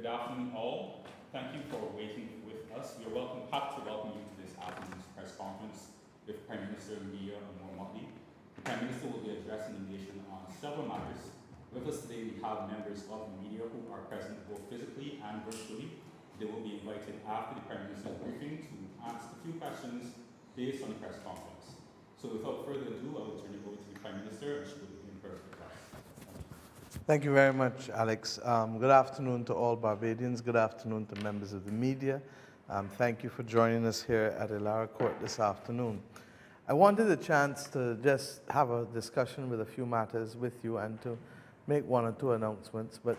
Good afternoon, all. Thank you for waiting with us. We are happy to welcome you to this afternoon's press conference with Prime Minister Leah Motley. The Prime Minister will be addressing the nation on several matters. With us today, we have members of the media who are present both physically and virtually. They will be invited after the Prime Minister's briefing to ask a few questions based on the press conference. So without further ado, I will turn it over to the Prime Minister and she will begin her address. Thank you very much, Alex. Good afternoon to all Barbadians. Good afternoon to members of the media. Thank you for joining us here at Ilaro Court this afternoon. I wanted a chance to just have a discussion with a few matters with you and to make one or two announcements, but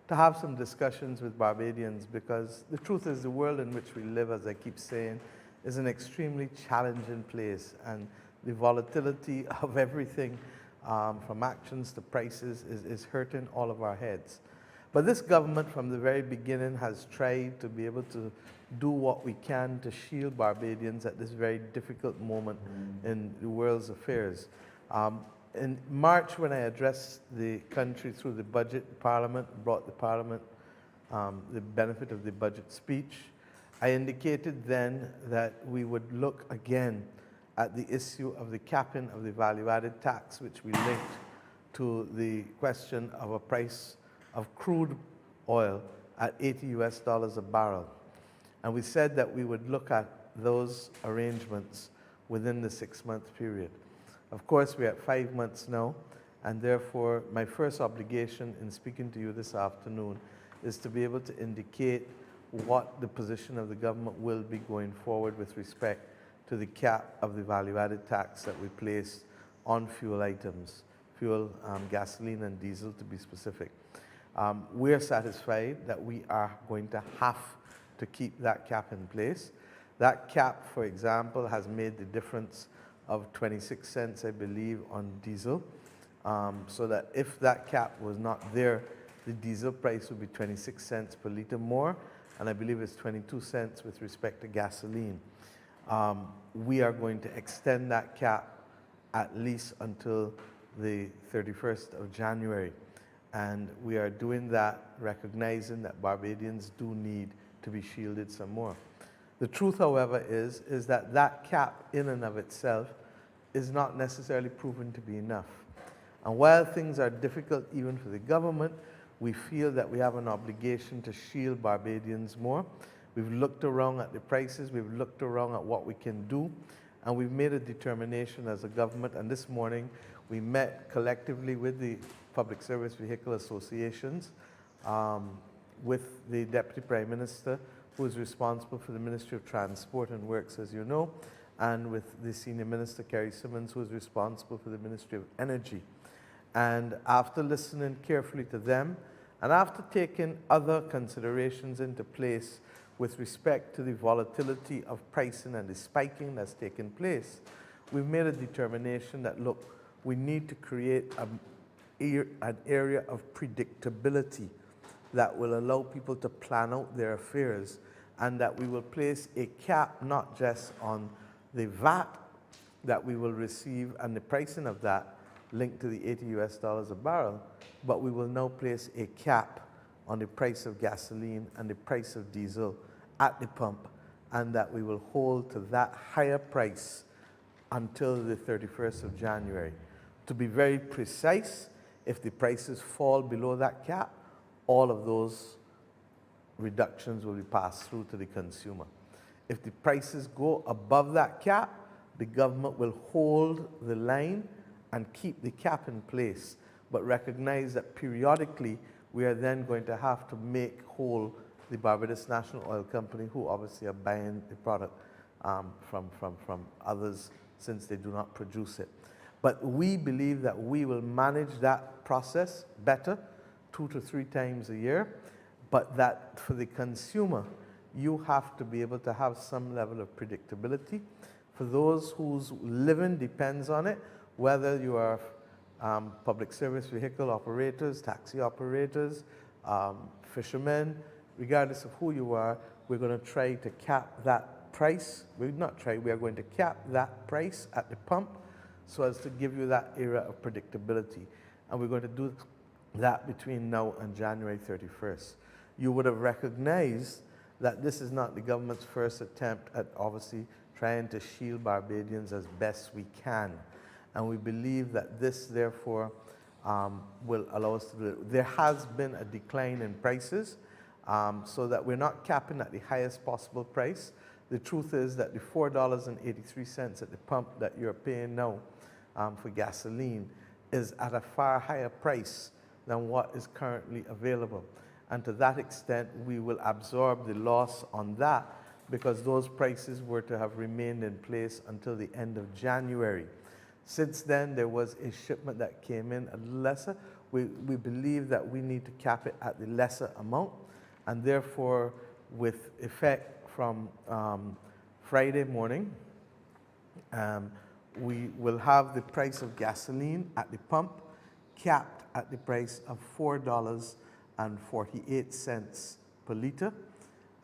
to have some discussions with Barbadians, because the truth is the world in which we live, as I keep saying, is an extremely challenging place, and the volatility of everything from actions to prices is hurting all of our heads. But this government from the very beginning has tried to be able to do what we can to shield Barbadians at this very difficult moment in the world's affairs. In March, when I addressed the country through the budget parliament, brought the parliament the benefit of the budget speech, I indicated then that we would look again at the issue of the capping of the value-added tax, which we linked to the question of a price of crude oil at $80 a barrel. And we said that we would look at those arrangements within the 6-month period. Of course, we're at 5 months now, and therefore my first obligation in speaking to you this afternoon is to be able to indicate what the position of the government will be going forward with respect to the cap of the value-added tax that we placed on fuel items, fuel, gasoline and diesel to be specific. We're satisfied that we are going to have to keep that cap in place. That cap, for example, has made the difference of 26 cents, I believe, on diesel, so that if that cap was not there, the diesel price would be 26 cents per litre more, and I believe it's 22 cents with respect to gasoline. We are going to extend that cap at least until the 31st of January. And we are doing that recognizing that Barbadians do need to be shielded some more. The truth, however, is that that cap in and of itself is not necessarily proven to be enough. And while things are difficult even for the government, we feel that we have an obligation to shield Barbadians more. We've looked around at the prices, we've looked around at what we can do, and we've made a determination as a government, and this morning we met collectively with the Public Service Vehicle Associations, with the Deputy Prime Minister, who is responsible for the Ministry of Transport and Works, as you know, and with the Senior Minister, Kerry Simmons, who is responsible for the Ministry of Energy. And after listening carefully to them, and after taking other considerations into place with respect to the volatility of pricing and the spiking that's taken place, we've made a determination that, look, we need to create an area of predictability that will allow people to plan out their affairs, and that we will place a cap not just on the VAT that we will receive and the pricing of that linked to the $80 a barrel, but we will now place a cap on the price of gasoline and the price of diesel at the pump, and that we will hold to that higher price until the 31st of January. To be very precise, if the prices fall below that cap, all of those reductions will be passed through to the consumer. If the prices go above that cap, the government will hold the line and keep the cap in place, but recognize that periodically we are then going to have to make whole the Barbados National Oil Company, who obviously are buying the product from others since they do not produce it. But we believe that we will manage that process better 2 to 3 times a year, but that for the consumer, you have to be able to have some level of predictability. For those whose living depends on it, whether you are public service vehicle operators, taxi operators, fishermen, regardless of who you are, we're going to try to cap that price. We are going to cap that price at the pump so as to give you that era of predictability. And we're going to do that between now and January 31st. you would have recognized that this is not the government's first attempt at obviously trying to shield Barbadians as best we can. And we believe that this, therefore, will allow us to do it. There has been a decline in prices, so that we're not capping at the highest possible price. The truth is that the $4.83 at the pump that you're paying now for gasoline is at a far higher price than what is currently available. And to that extent, we will absorb the loss on that because those prices were to have remained in place until the end of January. Since then, there was a shipment that came in at lesser. We believe that we need to cap it at the lesser amount, and therefore, with effect from Friday morning, we will have the price of gasoline at the pump capped at the price of $4.48 per liter,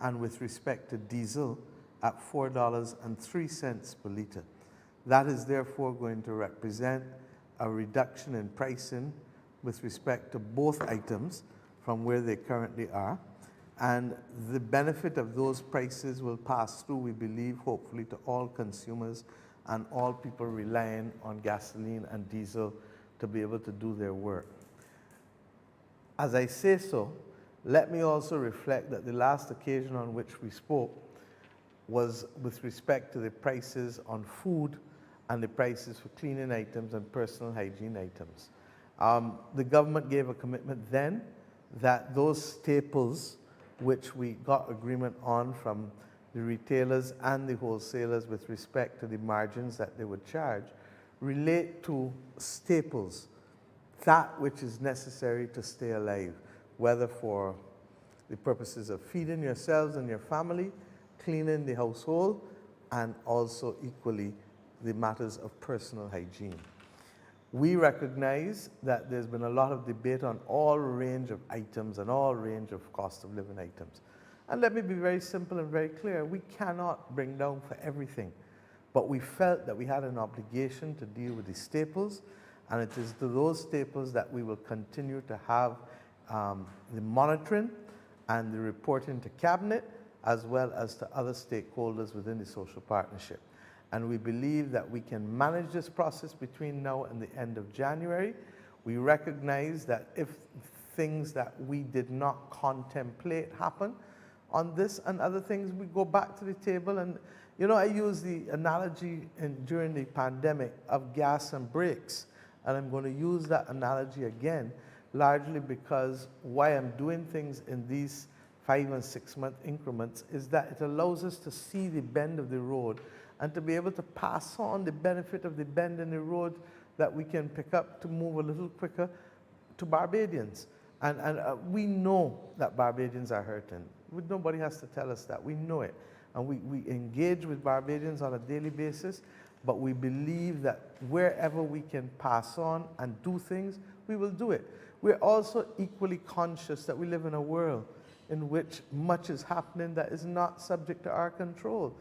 and with respect to diesel at $4.03 per liter. That is therefore going to represent a reduction in pricing with respect to both items from where they currently are. And the benefit of those prices will pass through, we believe, hopefully to all consumers and all people relying on gasoline and diesel to be able to do their work. As I say so, let me also reflect that the last occasion on which we spoke was with respect to the prices on food and the prices for cleaning items and personal hygiene items. The government gave a commitment then that those staples which we got agreement on from the retailers and the wholesalers with respect to the margins that they would charge relate to staples, that which is necessary to stay alive, whether for the purposes of feeding yourselves and your family, cleaning the household, and also equally the matters of personal hygiene. We recognize that there's been a lot of debate on all range of items and all range of cost of living items. And let me be very simple and very clear. We cannot bring down for everything, but we felt that we had an obligation to deal with the staples, and it is to those staples that we will continue to have the monitoring and the reporting to Cabinet, as well as to other stakeholders within the social partnership. And we believe that we can manage this process between now and the end of January. We recognize that if things that we did not contemplate happen on this and other things, we go back to the table. And, you know, I use the analogy during the pandemic of gas and brakes. And I'm going to use that analogy again, largely because why I'm doing things in these 5 and 6 month increments is that it allows us to see the bend of the road and to be able to pass on the benefit of the bend in the road that we can pick up to move a little quicker to Barbadians. And we know that Barbadians are hurting. Nobody has to tell us that. We know it. And we engage with Barbadians on a daily basis, but we believe that wherever we can pass on and do things, we will do it. We're also equally conscious that we live in a world in which much is happening that is not subject to our control.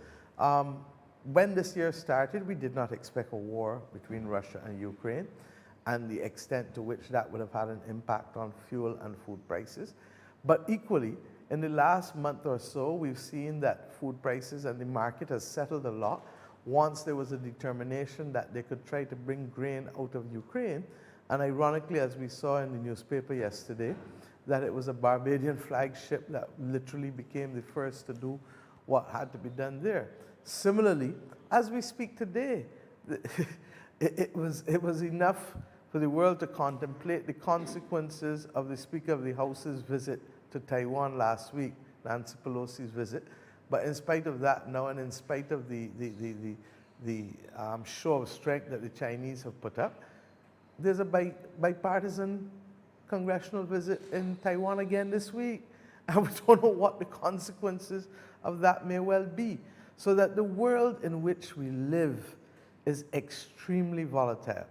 When this year started, we did not expect a war between Russia and Ukraine and the extent to which that would have had an impact on fuel and food prices. But equally, in the last month or so, we've seen that food prices and the market has settled a lot once there was a determination that they could try to bring grain out of Ukraine. And ironically, as we saw in the newspaper yesterday, that it was a Barbadian flagship that literally became the first to do what had to be done there. Similarly, as we speak today, it was enough for the world to contemplate the consequences of the Speaker of the House's visit to Taiwan last week, Nancy Pelosi's visit. But in spite of that now, and in spite of the show of strength that the Chinese have put up, there's a bipartisan congressional visit in Taiwan again this week. And we don't know what the consequences of that may well be. So that the world in which we live is extremely volatile.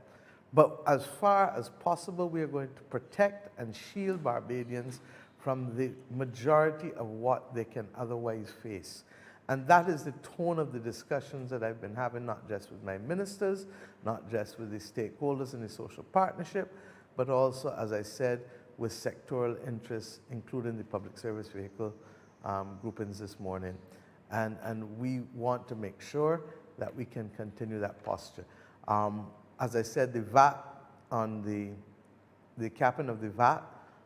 But as far as possible, we are going to protect and shield Barbadians from the majority of what they can otherwise face. And that is the tone of the discussions that I've been having, not just with my ministers, not just with the stakeholders in the social partnership, but also, as I said, with sectoral interests, including the public service vehicle groupings this morning. And we want to make sure that we can continue that posture. As I said, the VAT on the capping of the VAT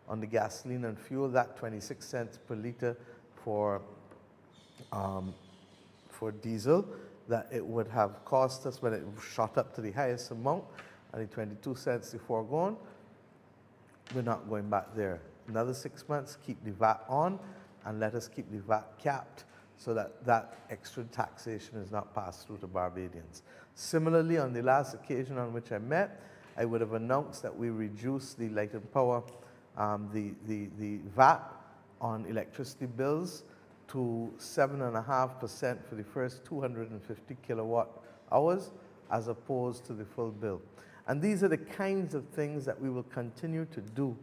on the gasoline and fuel, that 26 cents per liter for diesel, that it would have cost us when it shot up to the highest amount, and the 22 cents the foregone, we're not going back there. Another 6 months, keep the VAT on, and let us keep the VAT capped so that that extra taxation is not passed through to Barbadians. Similarly, on the last occasion on which I met, I would have announced that we reduce the light and power, the VAT on electricity bills to 7.5% for the first 250 kilowatt hours as opposed to the full bill. And these are the kinds of things that we will continue to do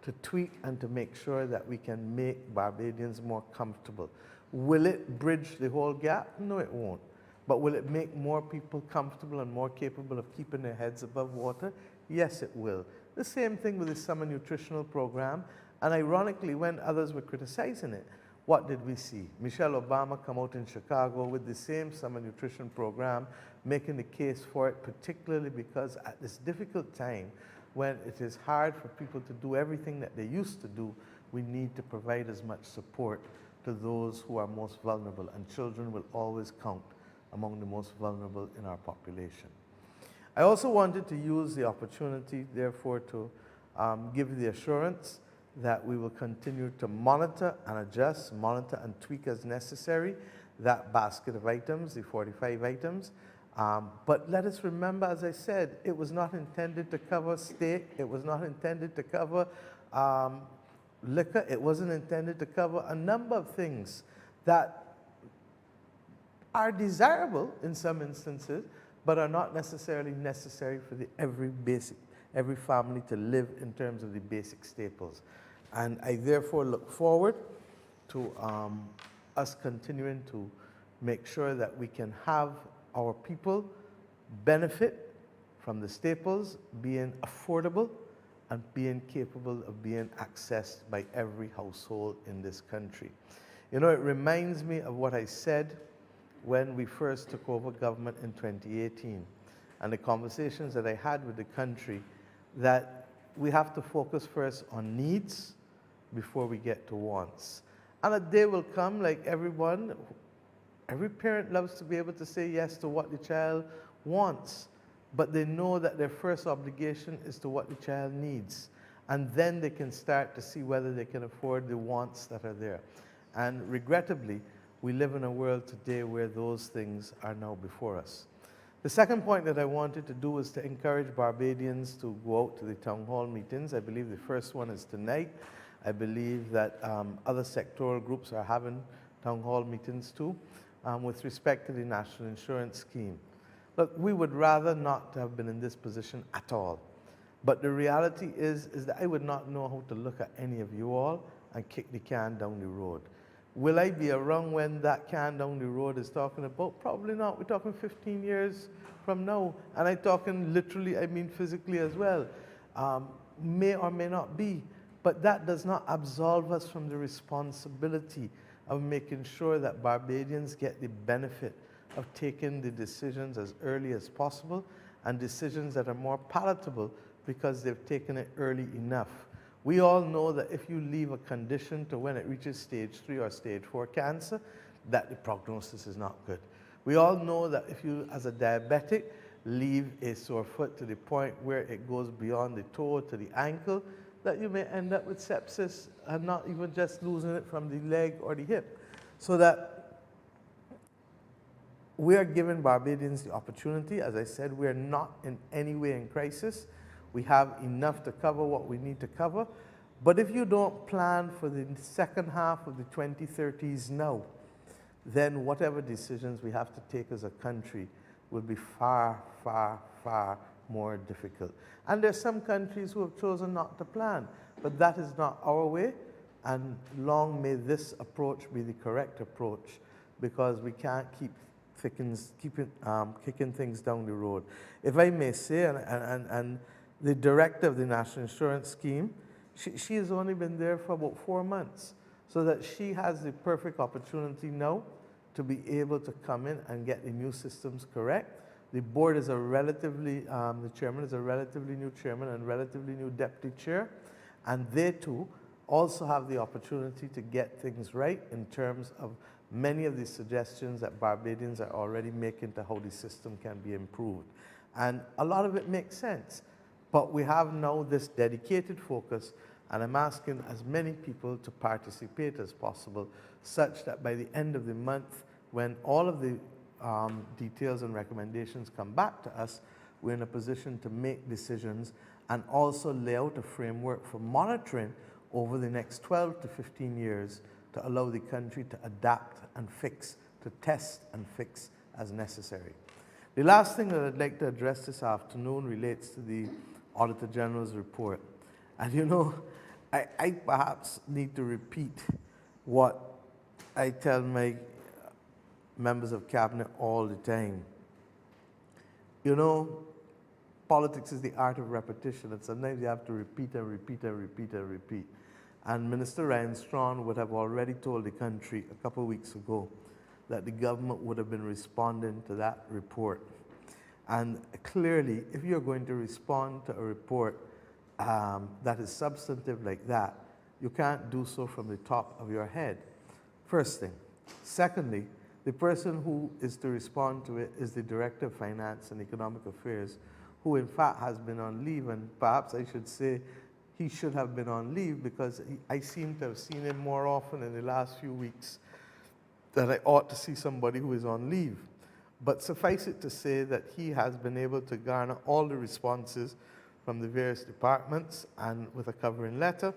to tweak and to make sure that we can make Barbadians more comfortable. Will it bridge the whole gap? No, it won't. But will it make more people comfortable and more capable of keeping their heads above water? Yes, it will. The same thing with the summer nutritional program. And ironically, when others were criticizing it, what did we see? Michelle Obama come out in Chicago with the same summer nutrition program, making the case for it, particularly because at this difficult time, when it is hard for people to do everything that they used to do, we need to provide as much support to those who are most vulnerable, and children will always count among the most vulnerable in our population. I also wanted to use the opportunity, therefore, to give the assurance that we will continue to monitor and adjust, monitor and tweak as necessary that basket of items, the 45 items. But let us remember, as I said, it was not intended to cover steak, it was not intended to cover liquor, it wasn't intended to cover a number of things that are desirable in some instances, but are not necessarily necessary for every family to live in terms of the basic staples. And I therefore look forward to us continuing to make sure that we can have our people benefit from the staples being affordable and being capable of being accessed by every household in this country. You know, it reminds me of what I said when we first took over government in 2018 and the conversations that I had with the country, that we have to focus first on needs before we get to wants. And a day will come, like everyone, every parent loves to be able to say yes to what the child wants, but they know that their first obligation is to what the child needs. And then they can start to see whether they can afford the wants that are there. And regrettably, we live in a world today where those things are now before us. The second point that I wanted to do is to encourage Barbadians to go out to the town hall meetings. I believe the first one is tonight. I believe that other sectoral groups are having town hall meetings too, with respect to the national insurance scheme. Look, we would rather not have been in this position at all. But the reality is that I would not know how to look at any of you all and kick the can down the road. Will I be around when that can down the road is talking about? Probably not. We're talking 15 years from now. And I'm talking literally, I mean physically as well. May or may not be. But that does not absolve us from the responsibility of making sure that Barbadians get the benefit of taking the decisions as early as possible, and decisions that are more palatable because they've taken it early enough. We all know that if you leave a condition to when it reaches stage 3 or stage 4 cancer, that the prognosis is not good. We all know that if you, as a diabetic, leave a sore foot to the point where it goes beyond the toe to the ankle, that you may end up with sepsis and not even just losing it from the leg or the hip. So that we are giving Barbadians the opportunity. As I said, we are not in any way in crisis. We have enough to cover what we need to cover. But if you don't plan for the second half of the 2030s now, then whatever decisions we have to take as a country will be far, far, far more difficult. And there's some countries who have chosen not to plan, but that is not our way, and long may this approach be the correct approach, because we can't keep kicking things down the road. If I may say, and the director of the National Insurance Scheme, She has only been there for about 4 months, so that she has the perfect opportunity now to be able to come in and get the new systems correct. The board is a relatively, the chairman is a relatively new chairman and relatively new deputy chair, and they too also have the opportunity to get things right in terms of many of the suggestions that Barbadians are already making to how the system can be improved. And a lot of it makes sense, but we have now this dedicated focus, and I'm asking as many people to participate as possible, such that by the end of the month, when all of the details and recommendations come back to us, we're in a position to make decisions and also lay out a framework for monitoring over the next 12 to 15 years to allow the country to adapt and fix, to test and fix as necessary. The last thing that I'd like to address this afternoon relates to the Auditor General's report. And you know, I perhaps need to repeat what I tell my members of cabinet all the time. You know, politics is the art of repetition, and sometimes you have to repeat and repeat and repeat and repeat. And Minister Ryan Strachan would have already told the country a couple of weeks ago that the government would have been responding to that report. And clearly, if you're going to respond to a report that is substantive like that, you can't do so from the top of your head. First thing. Secondly, the person who is to respond to it is the Director of Finance and Economic Affairs, who in fact has been on leave, and perhaps I should say he should have been on leave, because I seem to have seen him more often in the last few weeks than I ought to see somebody who is on leave. But suffice it to say that he has been able to garner all the responses from the various departments and with a covering letter,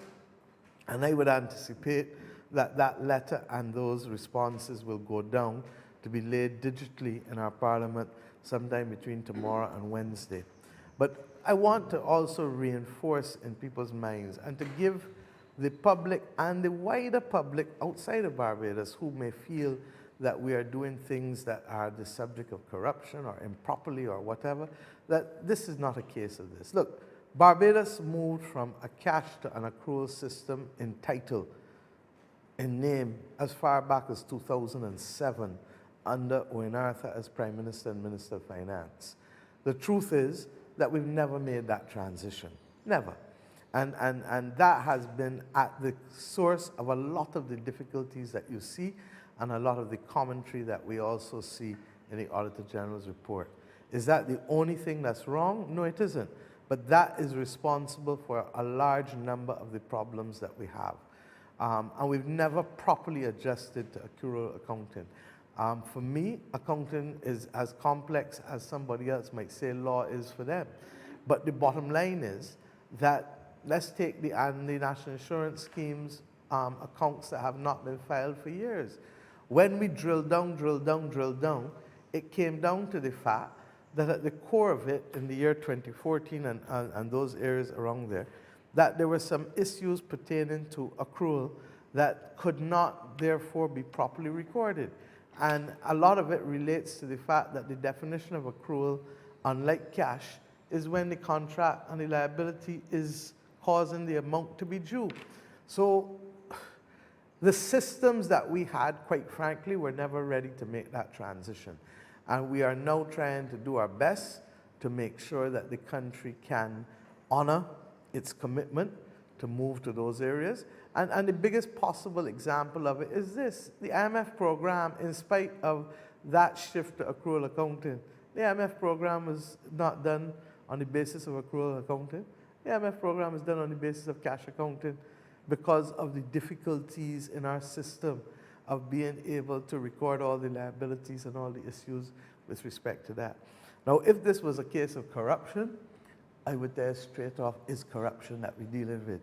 and I would anticipate that that letter and those responses will go down to be laid digitally in our Parliament sometime between tomorrow and Wednesday. But I want to also reinforce in people's minds and to give the public and the wider public outside of Barbados who may feel that we are doing things that are the subject of corruption or improperly or whatever, that this is not a case of this. Look, Barbados moved from a cash to an accrual system in title, in name, as far back as 2007 under Owen Arthur as Prime Minister and Minister of Finance. The truth is that we've never made that transition, never. And that has been at the source of a lot of the difficulties that you see and a lot of the commentary that we also see in the Auditor General's report. Is that the only thing that's wrong? No, it isn't. But that is responsible for a large number of the problems that we have. And we've never properly adjusted to accrual accounting. For me, accounting is as complex as somebody else might say law is for them. But the bottom line is that let's take the National Insurance Scheme's accounts that have not been filed for years. When we drill down, it came down to the fact that at the core of it in the year 2014 and those areas around there, that there were some issues pertaining to accrual that could not therefore be properly recorded. And a lot of it relates to the fact that the definition of accrual, unlike cash, is when the contract and the liability is causing the amount to be due. So the systems that we had, quite frankly, were never ready to make that transition. And we are now trying to do our best to make sure that the country can honor its commitment to move to those areas. And the biggest possible example of it is this. The IMF program, in spite of that shift to accrual accounting, the IMF program is not done on the basis of accrual accounting. The IMF program is done on the basis of cash accounting because of the difficulties in our system of being able to record all the liabilities and all the issues with respect to that. Now, if this was a case of corruption, I would tell you straight off, it's corruption that we're dealing with.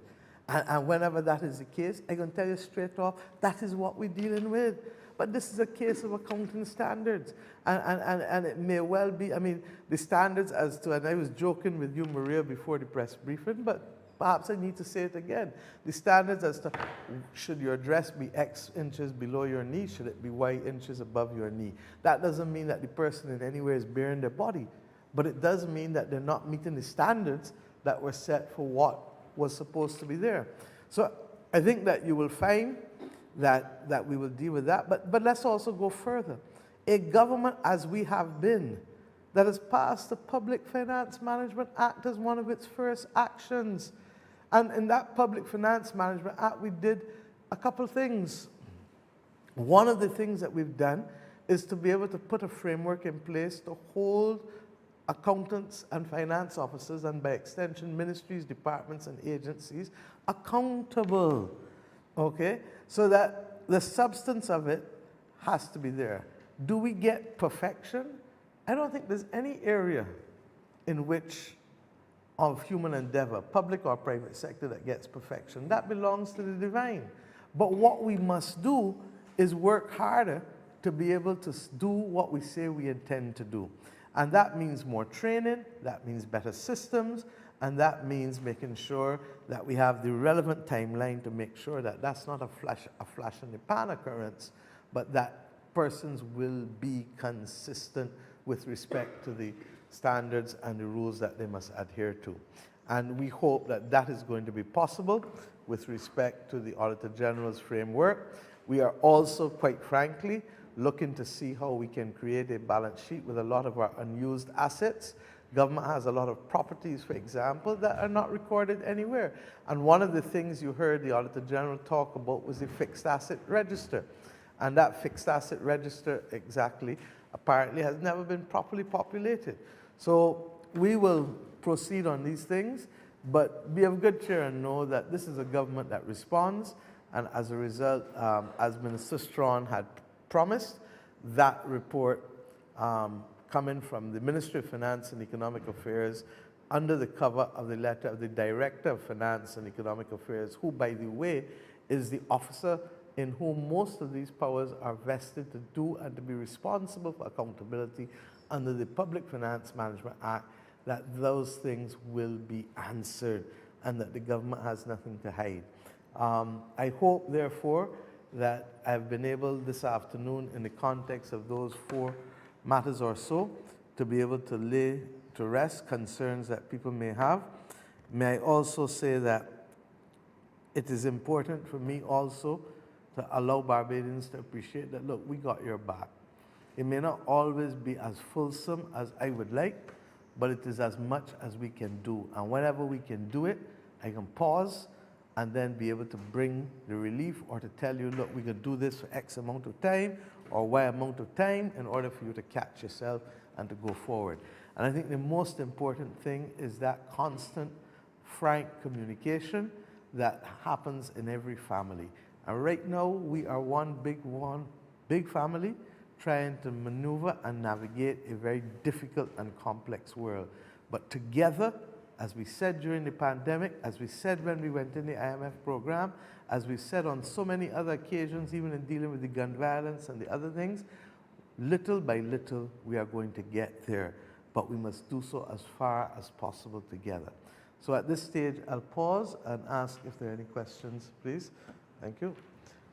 And whenever that is the case, I'm going to tell you straight off, that is what we're dealing with. But this is a case of accounting standards. And it may well be, I mean, the standards as to, and I was joking with you, Maria, before the press briefing, but perhaps I need to say it again. The standards as to, should your dress be X inches below your knee? Should it be Y inches above your knee? That doesn't mean that the person in any way is bearing their body, but it does mean that they're not meeting the standards that were set for what was supposed to be there. So I think that you will find that we will deal with that. But let's also go further. A government, as we have been, that has passed the Public Finance Management Act as one of its first actions. And in that Public Finance Management Act, we did a couple things. One of the things that we've done is to be able to put a framework in place to hold accountants and finance officers, and by extension, ministries, departments, and agencies accountable, okay? So that the substance of it has to be there. Do we get perfection? I don't think there's any area in which of human endeavor, public or private sector, that gets perfection. That belongs to the divine. But what we must do is work harder to be able to do what we say we intend to do. And that means more training, that means better systems, and that means making sure that we have the relevant timeline to make sure that that's not a flash in the pan occurrence, but that persons will be consistent with respect to the standards and the rules that they must adhere to. And we hope that that is going to be possible with respect to the Auditor General's framework. We are also, quite frankly, looking to see how we can create a balance sheet with a lot of our unused assets. Government has a lot of properties, for example, that are not recorded anywhere. And one of the things you heard the Auditor General talk about was the fixed asset register. And that fixed asset register exactly apparently has never been properly populated. So we will proceed on these things, but be of good cheer and know that this is a government that responds, and as a result, as Minister Strawn had promised, that report coming from the Ministry of Finance and Economic Affairs under the cover of the letter of the Director of Finance and Economic Affairs, who, by the way, is the officer in whom most of these powers are vested to do and to be responsible for accountability under the Public Finance Management Act, that those things will be answered and that the government has nothing to hide. I hope, therefore, that I've been able this afternoon, in the context of those 4 matters or so, to be able to lay to rest concerns that people may have. May I also say that it is important for me also to allow Barbadians to appreciate that, look, we got your back. It may not always be as fulsome as I would like, but it is as much as we can do. And whenever we can do it, I can pause and then be able to bring the relief, or to tell you, look, we can do this for X amount of time or Y amount of time in order for you to catch yourself and to go forward. And I think the most important thing is that constant, frank communication that happens in every family. And right now, we are one big family trying to maneuver and navigate a very difficult and complex world. But together, as we said during the pandemic, as we said when we went in the IMF program, as we said on so many other occasions, even in dealing with the gun violence and the other things, little by little, we are going to get there. But we must do so as far as possible together. So at this stage, I'll pause and ask if there are any questions, please. Thank you.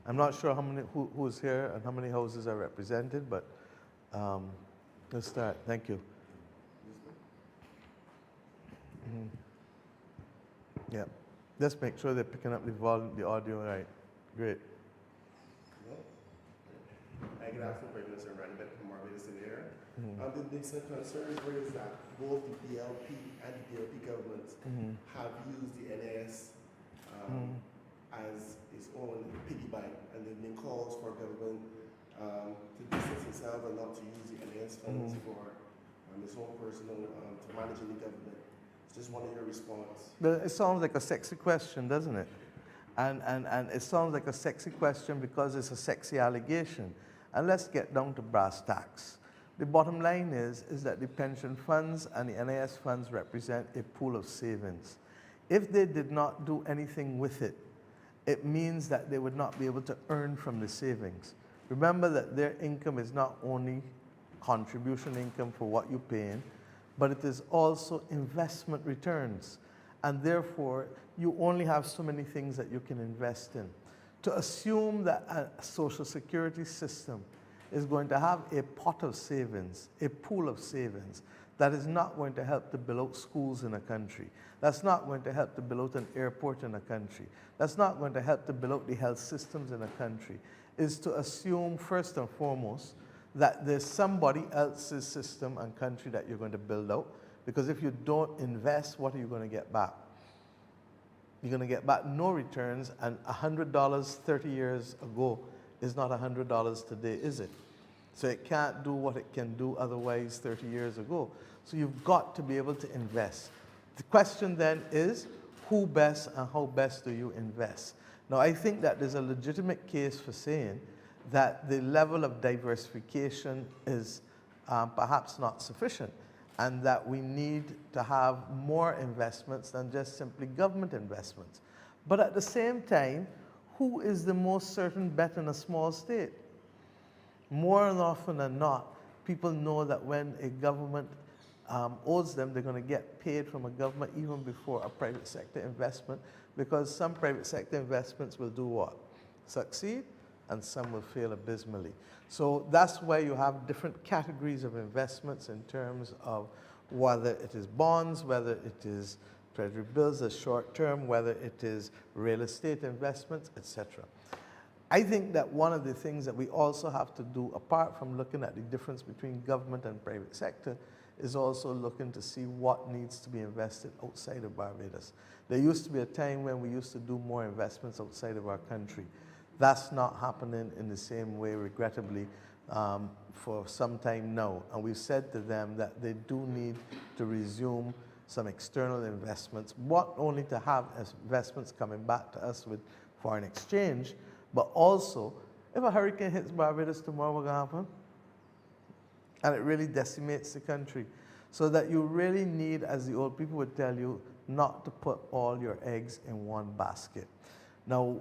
I'm not sure who's here and how many houses are represented, but let's start. Thank you. Yeah. Just make sure they're picking up the volume, the audio right. Great. Hi, good afternoon, Prime Minister Ranbet from Barbados in here. There's some concerns raised that both the BLP and the DLP governments have used the NAS as its own piggy bank, and there have been calls for government to distance itself and not to use the NAS funds for its own personal to managing the government. Just wanted your response. But it sounds like a sexy question, doesn't it? And it sounds like a sexy question because it's a sexy allegation. And let's get down to brass tacks. The bottom line is that the pension funds and the NIS funds represent a pool of savings. If they did not do anything with it, it means that they would not be able to earn from the savings. Remember that their income is not only contribution income for what you pay in, but it is also investment returns. And therefore, you only have so many things that you can invest in. To assume that a social security system is going to have a pot of savings, a pool of savings, that is not going to help to build out schools in a country. That's not going to help to build out an airport in a country. That's not going to help to build out the health systems in a country, is to assume first and foremost that there's somebody else's system and country that you're going to build out. Because if you don't invest, what are you going to get back? You're going to get back no returns, and $100 30 years ago is not $100 today, is it? So it can't do what it can do otherwise 30 years ago. So you've got to be able to invest. The question then is, who best and how best do you invest? Now, I think that there's a legitimate case for saying that the level of diversification is perhaps not sufficient, and that we need to have more investments than just simply government investments. But at the same time, who is the most certain bet in a small state? More often than not, people know that when a government owes them, they're going to get paid from a government even before a private sector investment, because some private sector investments will do what? Succeed, and some will fail abysmally. So that's why you have different categories of investments in terms of whether it is bonds, whether it is treasury bills as short term, whether it is real estate investments, etc. I think that one of the things that we also have to do, apart from looking at the difference between government and private sector, is also looking to see what needs to be invested outside of Barbados. There used to be a time when we used to do more investments outside of our country. That's not happening in the same way, regrettably, for some time now. And we've said to them that they do need to resume some external investments, not only to have investments coming back to us with foreign exchange, but also, if a hurricane hits Barbados tomorrow, what's going to happen? And it really decimates the country. So that you really need, as the old people would tell you, not to put all your eggs in one basket. Now,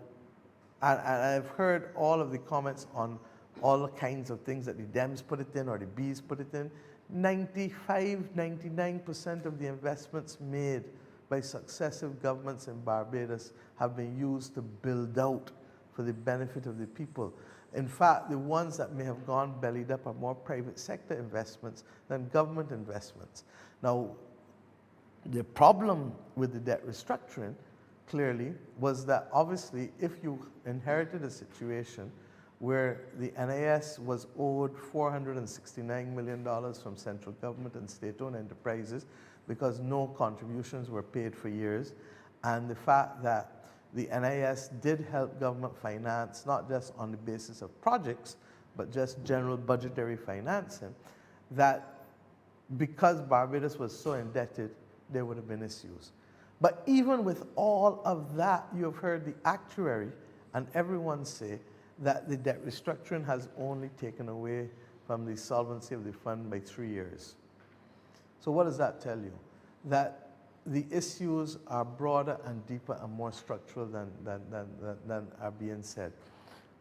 and I've heard all of the comments on all the kinds of things that the Dems put it in or the Bs put it in. 95, 99% of the investments made by successive governments in Barbados have been used to build out for the benefit of the people. In fact, the ones that may have gone bellied up are more private sector investments than government investments. Now, the problem with the debt restructuring clearly was that obviously if you inherited a situation where the NIS was owed $469 million from central government and state-owned enterprises because no contributions were paid for years, and the fact that the NIS did help government finance, not just on the basis of projects, but just general budgetary financing, that because Barbados was so indebted, there would have been issues. But even with all of that, you have heard the actuary and everyone say that the debt restructuring has only taken away from the solvency of the fund by 3 years. So what does that tell you? That the issues are broader and deeper and more structural than are being said.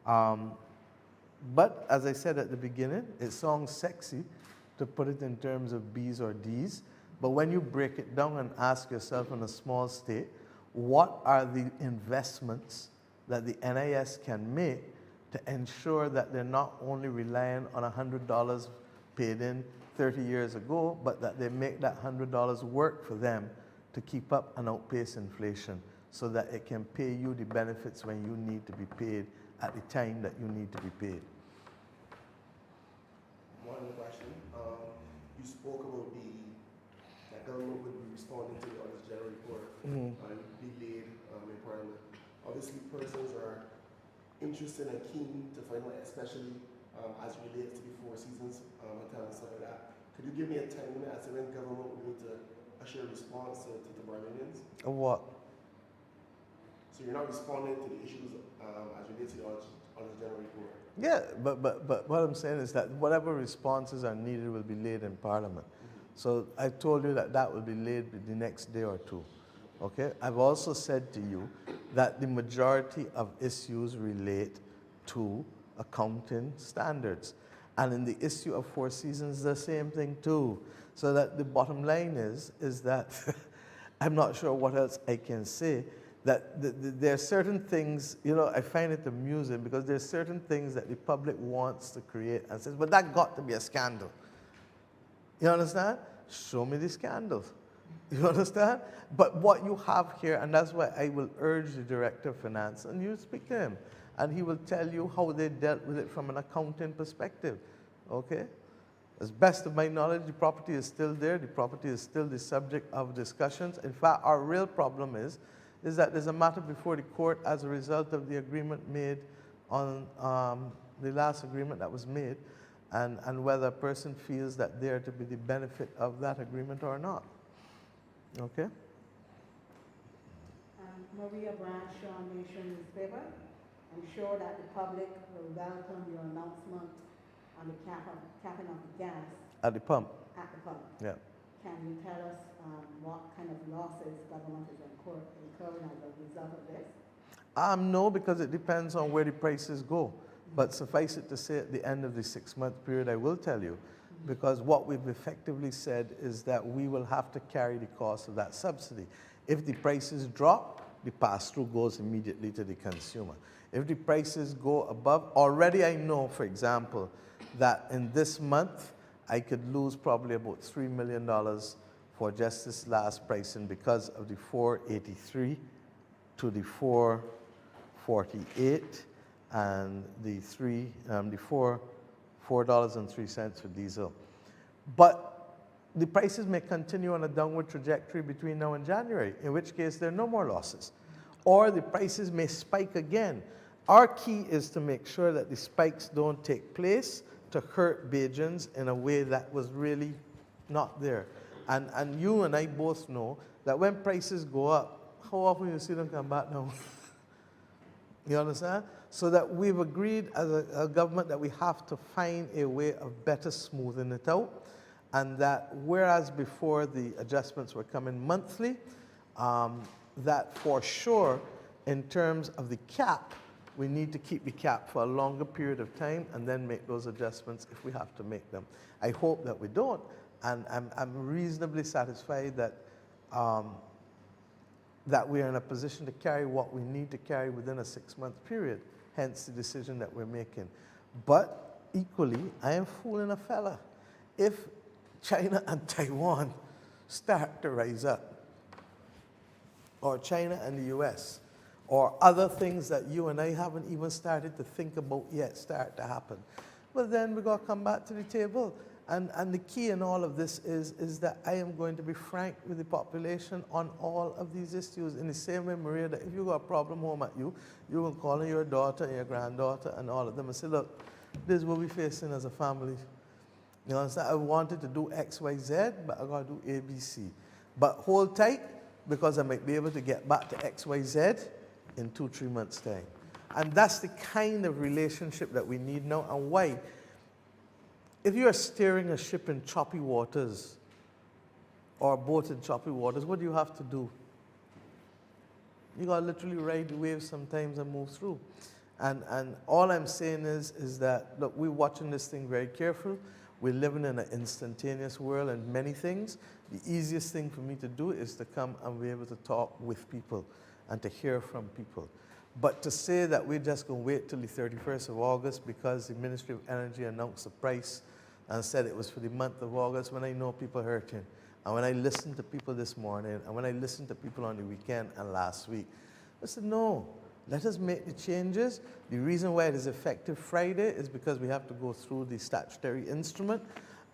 But as I said at the beginning, it sounds sexy to put it in terms of Bs or Ds. But when you break it down and ask yourself in a small state, what are the investments that the NIS can make to ensure that they're not only relying on $100 paid in 30 years ago, but that they make that $100 work for them to keep up and outpace inflation so that it can pay you the benefits when you need to be paid at the time that you need to be paid. One question. You spoke about that government would be responding to the Audit General report and be laid in Parliament. Obviously, persons are interested and keen to find out, especially as it relates to the Four Seasons hotel and stuff like that. Could you give me a time limit as to when government would need to assure response to the Barbadians? Of what? So you're not responding to the issues as related to the Audit General report? Yeah, but what I'm saying is that whatever responses are needed will be laid in Parliament. So I told you that that will be laid the next day or two. Okay? I've also said to you that the majority of issues relate to accounting standards. And in the issue of Four Seasons, the same thing too. So that the bottom line is that I'm not sure what else I can say, that there are certain things, you know, I find it amusing because there are certain things that the public wants to create and says, but that got to be a scandal. You understand? show me the scandals. You understand? But what you have here, and that's why I will urge the Director of Finance, and you speak to him, and he will tell you how they dealt with it from an accounting perspective, okay? As best of my knowledge, the property is still there. The property is still the subject of discussions. In fact, our real problem is that there's a matter before the court as a result of the agreement made on the last agreement that was made, and whether a person feels that they're to be the benefit of that agreement or not. Okay? Maria Bradshaw, Nation newspaper. I'm sure that the public will welcome your announcement on the capping of the gas At the pump. at the pump. Yeah. Can you tell us what kind of losses government is incurring as a result of this? No, because it depends on where the prices go. But suffice it to say, at the end of the 6-month period, I will tell you, because what we've effectively said is that we will have to carry the cost of that subsidy. If the prices drop, the pass-through goes immediately to the consumer. If the prices go above, already I know, for example, that in this month, I could lose probably about $3 million for just this last pricing because of the 483 to the 448 and the $4.03 for diesel. But the prices may continue on a downward trajectory between now and January, in which case there are no more losses. Or the prices may spike again. Our key is to make sure that the spikes don't take place to hurt Bajans in a way that was really not there. And you and I both know that when prices go up, how often you see them come back down? You understand? So that we've agreed as a government that we have to find a way of better smoothing it out, and that whereas before the adjustments were coming monthly, that for sure in terms of the cap, we need to keep the cap for a longer period of time and then make those adjustments if we have to make them. I hope that we don't, and I'm reasonably satisfied that that we are in a position to carry what we need to carry within a 6-month period, hence the decision that we're making. But equally, I am fooling a fella. If China and Taiwan start to rise up, or China and the US, or other things that you and I haven't even started to think about yet start to happen, well then we're going to come back to the table. And the key in all of this is that I am going to be frank with the population on all of these issues. In the same way, Maria, that if you got a problem home at you, you will call in your daughter and your granddaughter and all of them and say, look, this is what we're facing as a family. You understand? I wanted to do X, Y, Z, but I got to do A, B, C. But hold tight, because I might be able to get back to X, Y, Z in 2-3 months' time. And that's the kind of relationship that we need now. And why? If you are steering a ship in choppy waters, or a boat in choppy waters, what do you have to do? You got to literally ride the waves sometimes and move through. And all I'm saying is that, look, we're watching this thing very careful. We're living in an instantaneous world and many things. The easiest thing for me to do is to come and be able to talk with people and to hear from people. But to say that we're just going to wait till the 31st of August because the Ministry of Energy announced the price and said it was for the month of August, when I know people are hurting, and when I listened to people this morning, and when I listened to people on the weekend and last week, I said, no, let us make the changes. The reason why it is effective Friday is because we have to go through the statutory instrument,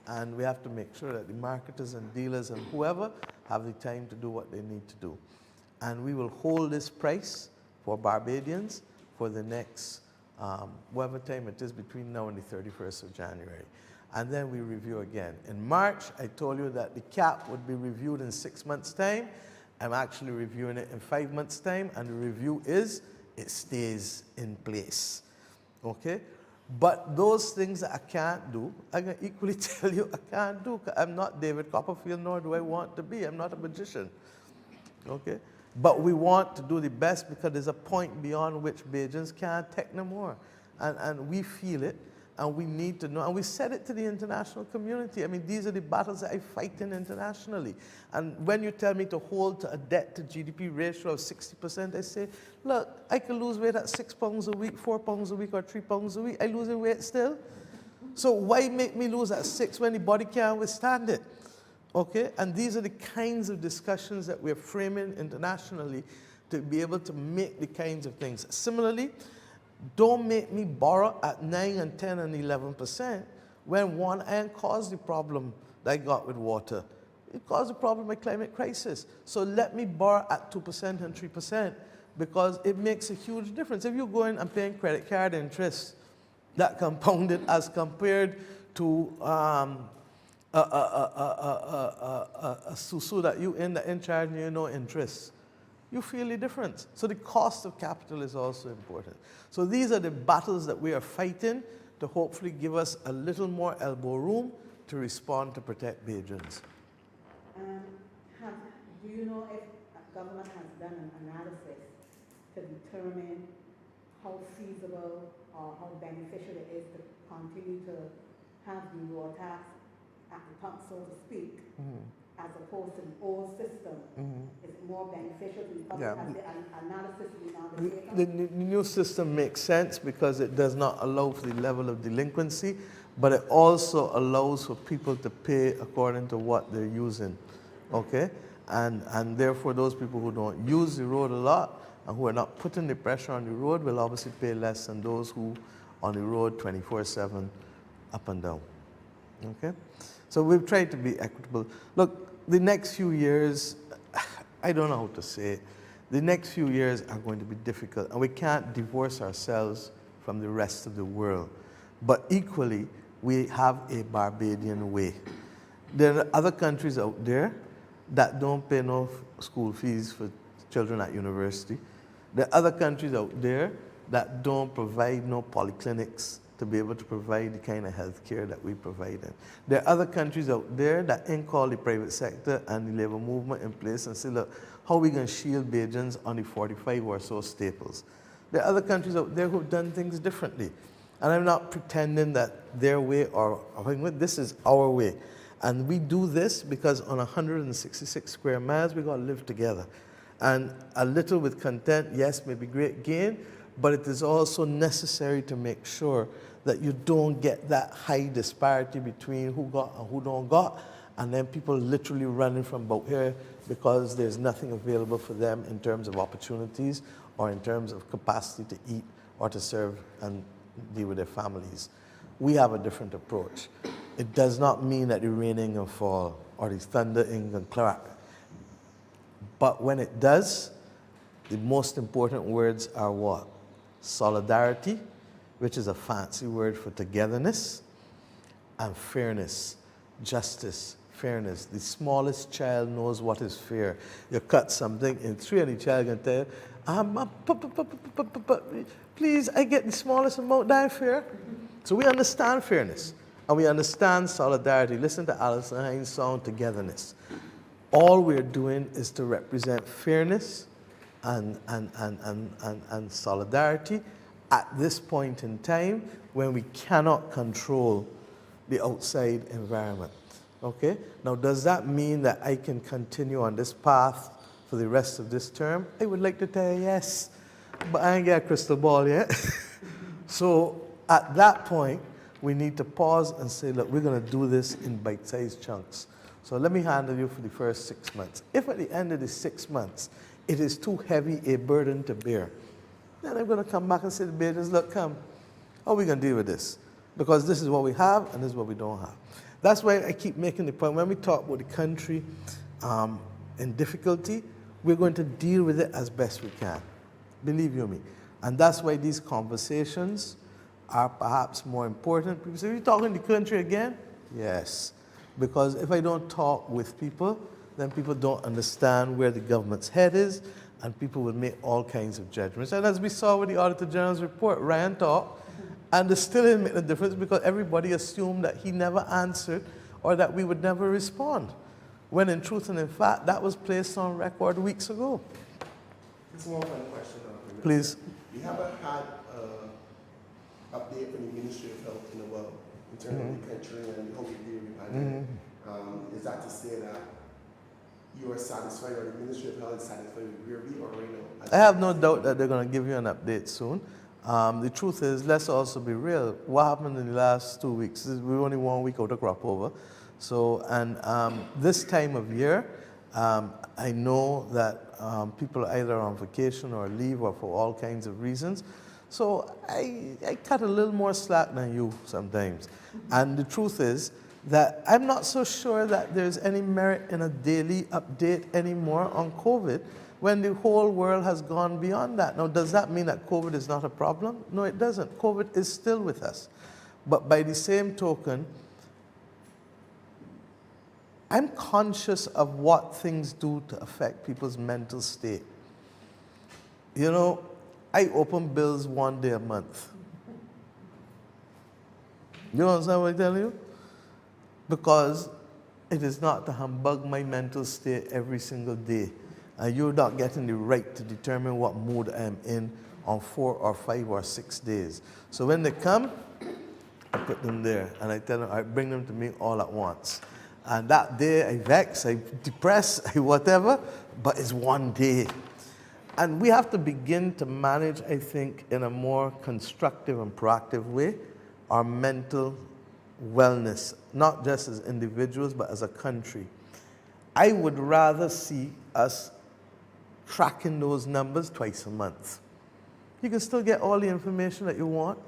and we have to make sure that the marketers and dealers and whoever have the time to do what they need to do. And we will hold this price for Barbadians for the next, whatever time it is between now and the 31st of January. And then we review again. In March, I told you that the cap would be reviewed in 6 months' time. I'm actually reviewing it in 5 months' time, and the review is, it stays in place, okay? But those things that I can't do, I can equally tell you I can't do. I'm not David Copperfield, nor do I want to be. I'm not a magician, okay? But we want to do the best because there's a point beyond which Bajans can't take no more. And we feel it, and we need to know. And we said it to the international community. I mean, these are the battles that I fight in internationally. And when you tell me to hold to a debt to GDP ratio of 60%, I say, look, I can lose weight at £6 a week, £4 a week, or £3 a week. I losing weight still. So why make me lose at 6 when the body can't withstand it? Okay, and these are the kinds of discussions that we're framing internationally to be able to make the kinds of things. Similarly, don't make me borrow at 9 and 10 and 11% when one ain't caused the problem that I got with water. It caused the problem with climate crisis. So let me borrow at 2% and 3% because it makes a huge difference. If you go in and paying credit card interest, that compounded as compared to a susu that you in that in charge you no interest, you feel the difference. So the cost of capital is also important. So these are the battles that we are fighting to hopefully give us a little more elbow room to respond to protect Bajans. Do you know if government has done an analysis to determine how feasible or how beneficial it is to continue to have the raw tax at the top, so to speak, as opposed to the old system? Is it more beneficial to the public? Yeah. Has the analysis been undertaken? The new system makes sense because it does not allow for the level of delinquency, but it also allows for people to pay according to what they're using, okay? And therefore those people who don't use the road a lot and who are not putting the pressure on the road will obviously pay less than those who on the road 24/7 up and down, okay? So we've tried to be equitable. Look, the next few years, I don't know how to say it. The next few years are going to be difficult, and we can't divorce ourselves from the rest of the world. But equally, we have a Barbadian way. There are other countries out there that don't pay no school fees for children at university. There are other countries out there that don't provide no polyclinics to be able to provide the kind of health care that we provide in. There are other countries out there that ain't call the private sector and the labor movement in place and say, look, how are we going to shield Bajans on the 45 or so staples? There are other countries out there who've done things differently. And I'm not pretending that their way or this is our way. And we do this because on 166 square miles, we got to live together. And a little with content, yes, may be great gain, but it is also necessary to make sure that you don't get that high disparity between who got and who don't got, and then people literally running from about here because there's nothing available for them in terms of opportunities or in terms of capacity to eat or to serve and deal with their families. We have a different approach. It does not mean that the rain ain't gonna fall or the thunder ain't gonna crack. But when it does, the most important words are what? Solidarity, which is a fancy word for togetherness, and fairness, justice, fairness. The smallest child knows what is fair. You cut something in three and the child can tell you, please, I get the smallest amount, that fair. So we understand fairness, and we understand solidarity. Listen to Alison Hines' song, Togetherness. All we're doing is to represent fairness and solidarity at this point in time when we cannot control the outside environment. Okay? Now, does that mean that I can continue on this path for the rest of this term? I would like to tell you yes, but I ain't got a crystal ball yet. So at that point, we need to pause and say, look, we're going to do this in bite-sized chunks. So let me handle you for the first 6 months. If at the end of the 6 months, it is too heavy a burden to bear, then I'm going to come back and say to the Bajans, look, come, how are we going to deal with this? Because this is what we have and this is what we don't have. That's why I keep making the point, when we talk about the country in difficulty, we're going to deal with it as best we can. Believe you me. And that's why these conversations are perhaps more important. People say, are you talking the country again? Yes. Because if I don't talk with people, then people don't understand where the government's head is, and people will make all kinds of judgments. And as we saw with the Auditor General's report, Ryan talked, and it still didn't make a difference because everybody assumed that he never answered or that we would never respond. When in truth and in fact, that was placed on record weeks ago. Just one final question. Please. We haven't had update from the Ministry of Health in a while in terms of the country and how we deal with the pandemic. Is that to say that you are satisfied or the Ministry of Health is satisfied with where we are right now? I have no doubt that they're going to give you an update soon. The truth is, let's also be real. What happened in the last 2 weeks? We're only 1 week out of crop over. So, and this time of year, I know that people are either on vacation or leave or for all kinds of reasons. So I cut a little more slack than you sometimes. And the truth is that I'm not so sure that there's any merit in a daily update anymore on COVID when the whole world has gone beyond that. Now, does that mean that COVID is not a problem? No, it doesn't. COVID is still with us. But by the same token, I'm conscious of what things do to affect people's mental state. You know, I open bills one day a month. You understand what I'm telling you? Because it is not to humbug my mental state every single day. And you're not getting the right to determine what mood I'm in on 4 or 5 or 6 days. So when they come, I put them there and I tell them, I bring them to me all at once. And that day I vex, I depress, I whatever, but it's one day. And we have to begin to manage, I think, in a more constructive and proactive way, our mental wellness, not just as individuals, but as a country. I would rather see us tracking those numbers twice a month. You can still get all the information that you want,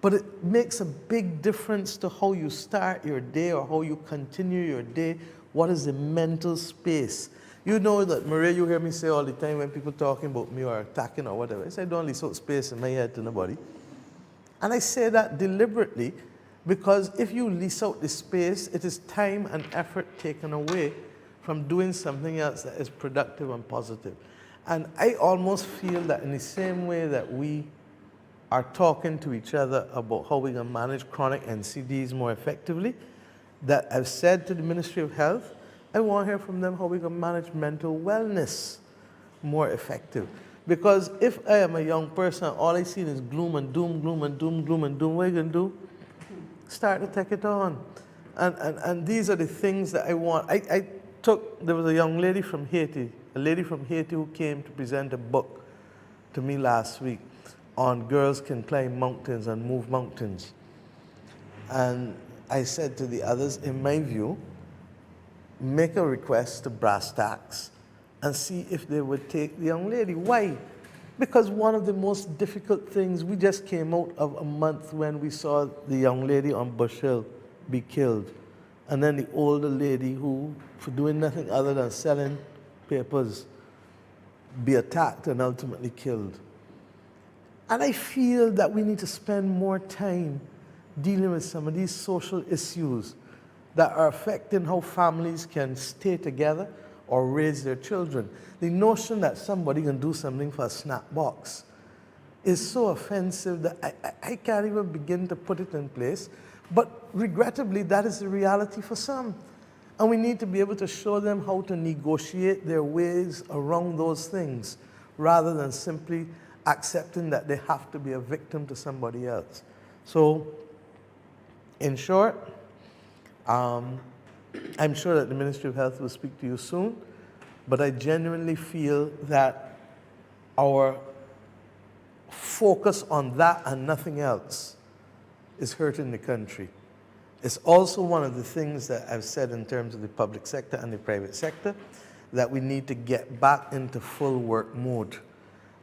but it makes a big difference to how you start your day or how you continue your day. What is the mental space? You know that, Maria, you hear me say all the time when people talking about me or attacking or whatever, I say, don't leave out space in my head to nobody. And I say that deliberately because if you lease out the space, it is time and effort taken away from doing something else that is productive and positive. And I almost feel that in the same way that we are talking to each other about how we can manage chronic NCDs more effectively, that I've said to the Ministry of Health, I want to hear from them how we can manage mental wellness more effective. Because if I am a young person, all I see is gloom and doom, gloom and doom, gloom and doom, what are you going to do? Start to take it on. And these are the things that I want. There was a young lady from Haiti, who came to present a book to me last week on girls can climb mountains and move mountains. And I said to the others, in my view, make a request to brass tacks and see if they would take the young lady. Why? Because one of the most difficult things, we just came out of a month when we saw the young lady on Bush Hill be killed. And then the older lady who, for doing nothing other than selling papers, be attacked and ultimately killed. And I feel that we need to spend more time dealing with some of these social issues that are affecting how families can stay together or raise their children. The notion that somebody can do something for a snack box is so offensive that I can't even begin to put it in place. But regrettably, that is the reality for some. And we need to be able to show them how to negotiate their ways around those things rather than simply accepting that they have to be a victim to somebody else. So, in short, I'm sure that the Ministry of Health will speak to you soon, but I genuinely feel that our focus on that and nothing else is hurting the country. It's also one of the things that I've said in terms of the public sector and the private sector, that we need to get back into full work mode.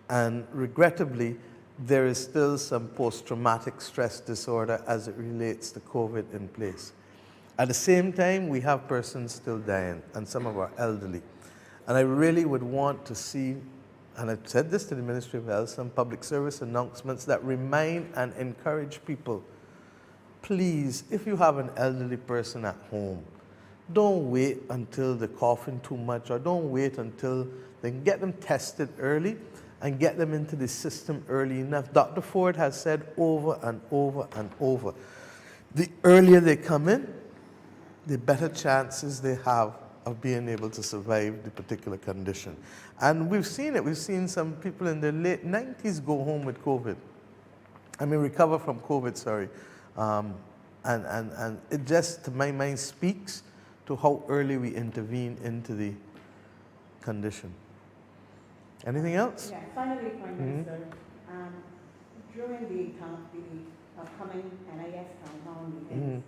And regrettably, there is still some post-traumatic stress disorder as it relates to COVID in place. At the same time, we have persons still dying, and some of our elderly. And I really would want to see, and I've said this to the Ministry of Health, some public service announcements that remind and encourage people, please, if you have an elderly person at home, don't wait until they're coughing too much, or don't wait until they can get them tested early and get them into the system early enough. Dr. Ford has said over and over and over, the earlier they come in, the better chances they have of being able to survive the particular condition. And we've seen it. We've seen some people in their late 90s go home with COVID. Recover from COVID, sorry. And it just, to my mind, speaks to how early we intervene into the condition. Anything else? Yeah, finally, Prime Minister, during the upcoming NIS town hall meetings,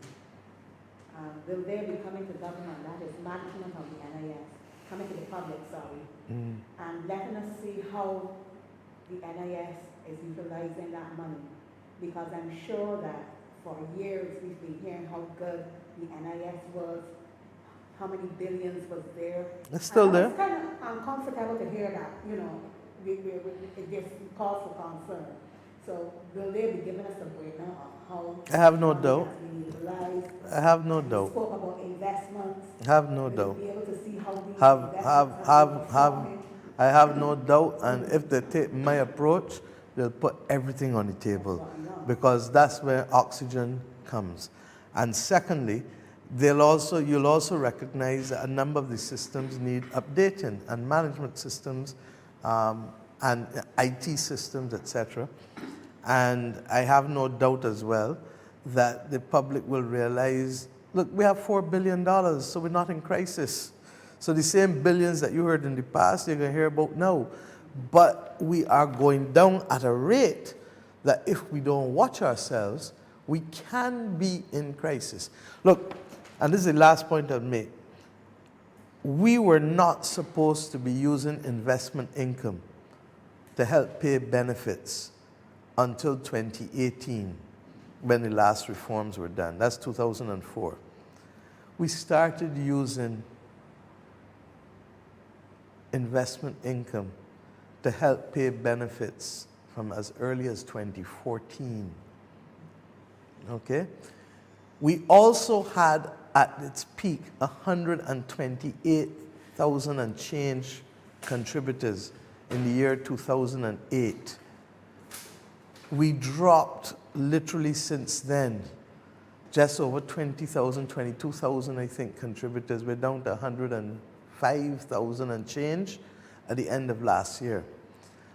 will they be coming to government, that is management of the NIS, coming to the public, sorry, and letting us see how the NIS is utilizing that money? Because I'm sure that for years we've been hearing how good the NIS was, how many billions was there. It's still there. It's kind of uncomfortable to hear that, you know, it gives cause for concern. So will they be giving us a breakdown of how I have no money doubt. has been utilized? I have no We doubt. spoke about investments. I have no Will doubt. we be able to see how these Have, investments have, have been have, performing? I have no doubt, and if they take my approach, they'll put everything on the table, because that's where oxygen comes. And secondly, you'll also recognize that a number of the systems need updating, and management systems, and IT systems, etc. And I have no doubt as well that the public will realize, look, we have $4 billion, so we're not in crisis. So the same billions that you heard in the past, you're going to hear about now. But we are going down at a rate that if we don't watch ourselves, we can be in crisis. Look, and this is the last point I'll make. We were not supposed to be using investment income to help pay benefits until 2018, when the last reforms were done. That's 2004. We started using investment income to help pay benefits from as early as 2014. Okay? We also had at its peak 128,000 and change contributors in the year 2008. We dropped literally since then just over 20,000, 22,000 I think contributors. We're down to 105,000 and change at the end of last year.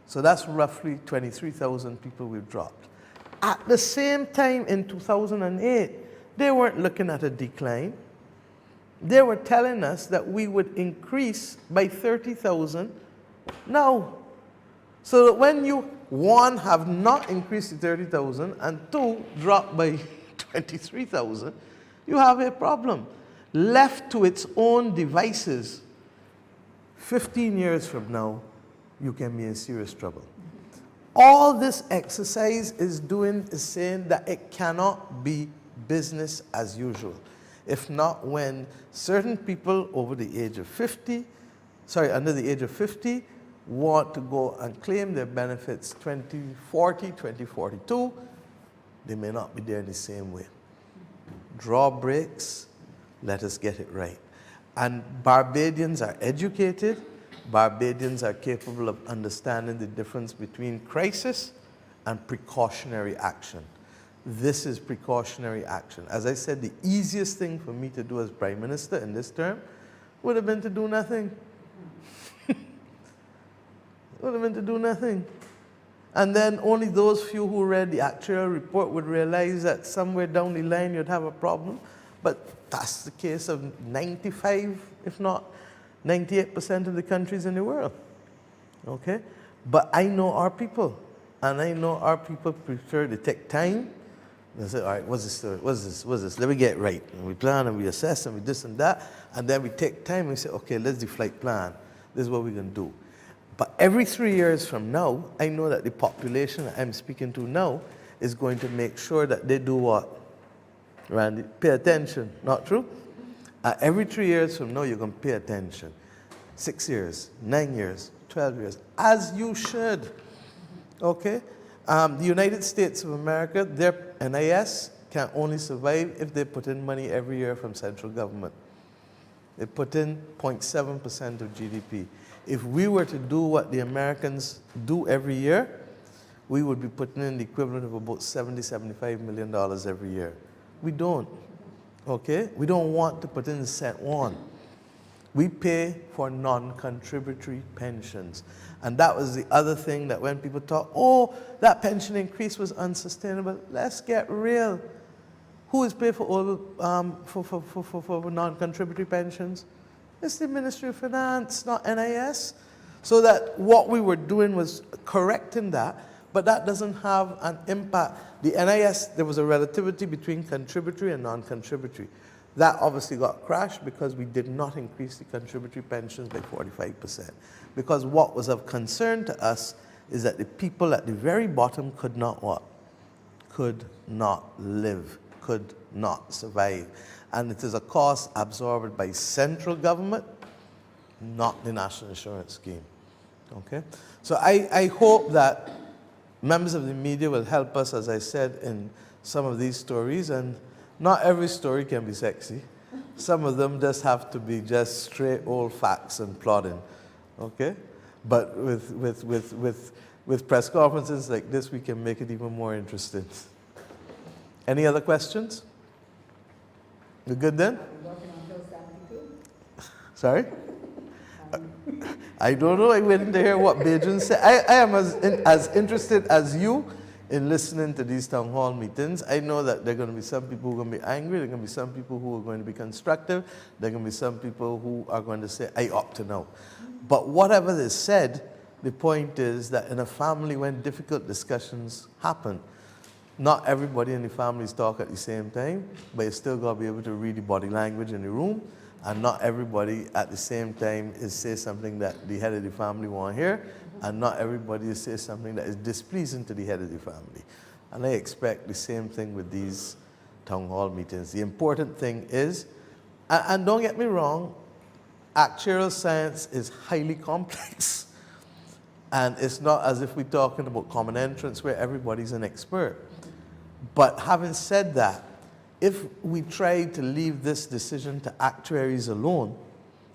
So that's roughly 23,000 people we've dropped. At the same time in 2008, they weren't looking at a decline. They were telling us that we would increase by 30,000 now. So that when you, one, have not increased to 30,000 and two, drop by 23,000, you have a problem. Left to its own devices, 15 years from now, you can be in serious trouble. All this exercise is doing is saying that it cannot be business as usual. If not, when certain people over the age of 50, under the age of 50, want to go and claim their benefits 2040, 2042, they may not be there in the same way. Draw breaks, let us get it right. And Barbadians are educated. Barbadians are capable of understanding the difference between crisis and precautionary action. This is precautionary action. As I said, the easiest thing for me to do as Prime Minister in this term would have been to do nothing. Would have been to do nothing. And then only those few who read the actual report would realize that somewhere down the line you'd have a problem. But that's the case of 95, if not 98% of the countries in the world. Okay? But I know our people. And I know our people prefer to take time. They say, all right, what's this story? What's this? Let me get it right. And we plan and we assess and we this and that. And then we take time and we say, okay, let's do flight plan. This is what we're going to do. But every 3 years from now, I know that the population that I'm speaking to now is going to make sure that they do what? Randy, pay attention. Not true? Every 3 years from now, you're going to pay attention. 6 years, 9 years, 12 years, as you should. Okay? The United States of America, their NIS can only survive if they put in money every year from central government. They put in 0.7% of GDP. If we were to do what the Americans do every year, we would be putting in the equivalent of about $75 million every year. We don't. Okay? We don't want to put in cent one. We pay for non-contributory pensions. And that was the other thing that when people talk, oh, that pension increase was unsustainable. Let's get real. Who is paid for all for non-contributory pensions? It's the Ministry of Finance, not NIS. So that what we were doing was correcting that, but that doesn't have an impact. The NIS, there was a relativity between contributory and non-contributory. That obviously got crashed because we did not increase the contributory pensions by 45%. Because what was of concern to us is that the people at the very bottom could not what? Could not live, could not survive. And it is a cost absorbed by central government, not the National Insurance Scheme. Okay? So I hope that members of the media will help us, as I said, in some of these stories. And not every story can be sexy. Some of them just have to be just straight old facts and plodding. Okay? But with press conferences like this, we can make it even more interesting. Any other questions? You good then? Working until 72. Sorry? I don't know. I waiting to hear what Beijing said. I am as interested as you in listening to these town hall meetings. I know that there are going to be some people who are going to be angry. There are going to be some people who are going to be constructive. There are going to be some people who are going to say, I opt to know. But whatever is said, the point is that in a family when difficult discussions happen, not everybody in the families talk at the same time, but you still got to be able to read the body language in the room, and not everybody at the same time is say something that the head of the family want to hear, and not everybody is say something that is displeasing to the head of the family. And I expect the same thing with these town hall meetings. The important thing is, and don't get me wrong, actuarial science is highly complex. And it's not as if we're talking about common entrance where everybody's an expert. But having said that, if we try to leave this decision to actuaries alone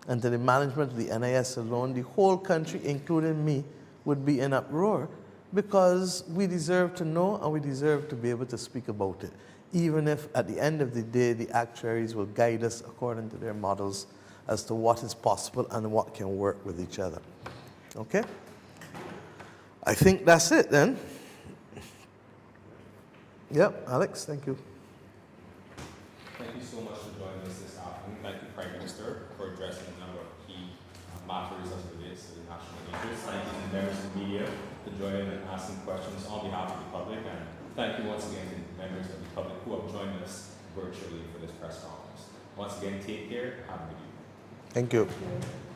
and to the management of the NIS alone, the whole country, including me, would be in uproar because we deserve to know and we deserve to be able to speak about it, even if at the end of the day, the actuaries will guide us according to their models as to what is possible and what can work with each other. Okay? I think that's it then. Yep, Alex, thank you. Thank you so much for joining us this afternoon. Thank you, Prime Minister, for addressing a number of key matters as relates to the national interest. Thank you to the members of the media for joining and asking questions on behalf of the public. And thank you once again to the members of the public who have joined us virtually for this press conference. Once again, take care. Have a good evening. Thank you. Thank you.